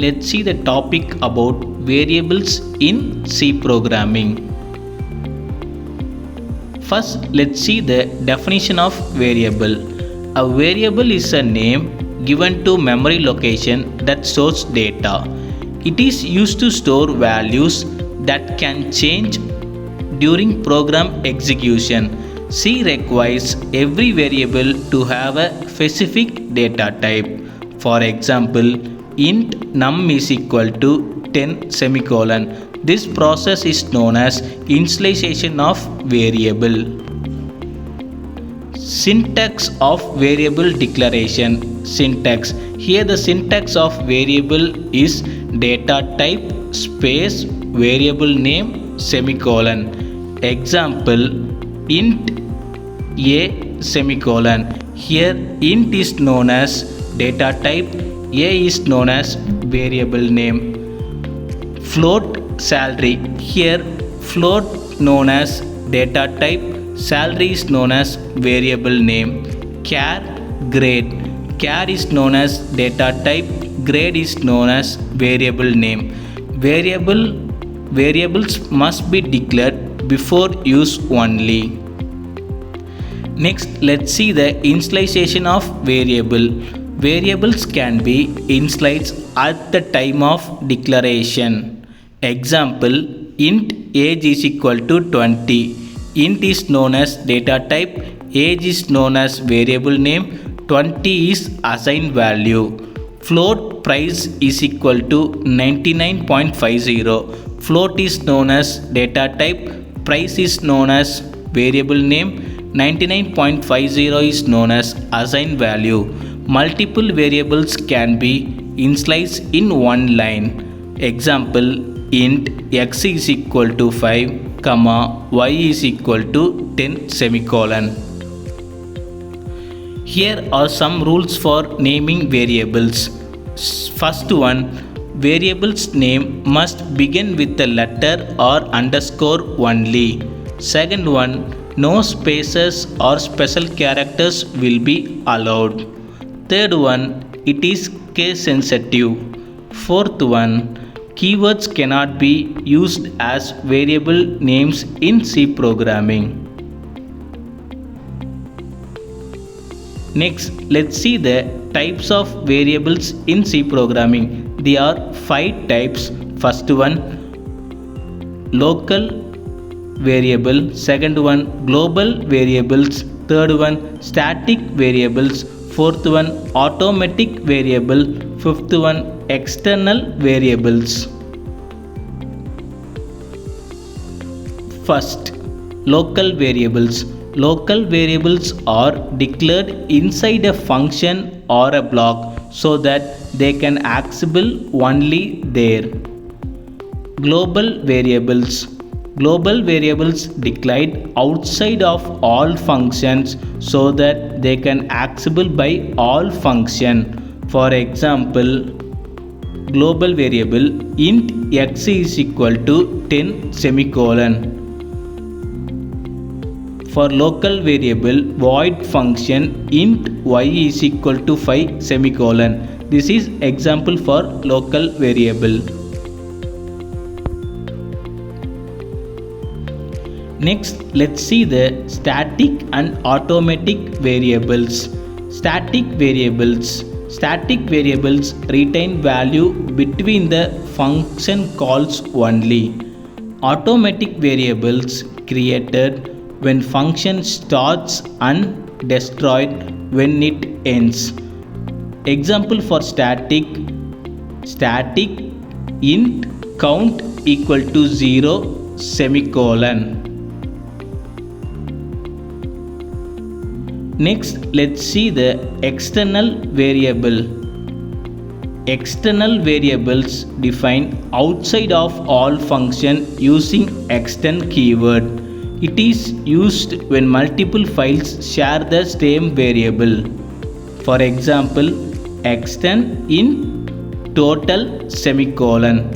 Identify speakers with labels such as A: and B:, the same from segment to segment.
A: let's see the topic about variables in C programming. First, let's see the definition of variable. A variable is a name given to memory location that stores data. It is used to store values that can change during program execution. C requires every variable to have a specific data type. For example, int num is equal to 10 semicolon. This process is known as initialization of variable. Syntax of variable declaration. Syntax. Here the syntax of variable is data type space variable name semicolon. Example, int a semicolon. Here int is known as data type, a is known as variable name. Float salary. Here float known as data type, salary is known as variable name. Char grade. Char is known as data type, grade is known as variable name. Variables must be declared before use only. Next, let's see the initialization of variable. Variables can be initialized at the time of declaration. Example, int age is equal to 20. Int is known as data type, age is known as variable name, 20 is assigned value. Float price is equal to 99.50. Float is known as data type, price is known as variable name, 99.50 is known as assigned value. Multiple variables can be initialized in one line. Example, int x is equal to 5, y is equal to 10 semicolon. Here are some rules for naming variables. First one, variable's name must begin with a letter or underscore only. Second one, no spaces or special characters will be allowed. Third one, it is case sensitive. Fourth one, keywords cannot be used as variable names in C programming. Next, let's see the types of variables in C programming. There are 5 types. First one, local variable. Second one, global variables. Third one, static variables. Fourth one, automatic variable. Fifth one, external variables. First, local variables. Local variables are declared inside a function or a block so that they can accessible only there. Global variables. Global variables declared outside of all functions so that they can accessible by all function. For example, global variable int x is equal to 10 semicolon. For local variable void function int y is equal to 5 semicolon. This is example for local variable. Next, let's see the static and automatic variables. Static variables. Static variables retain value between the function calls only. Automatic variables created when function starts and destroyed when it ends. Example for static int count equal to 0 semicolon. Next, let's see the external variable. External variables define outside of all function using extend keyword. It is used when multiple files share the same variable. For example, extend in total semicolon.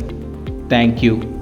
A: Thank you.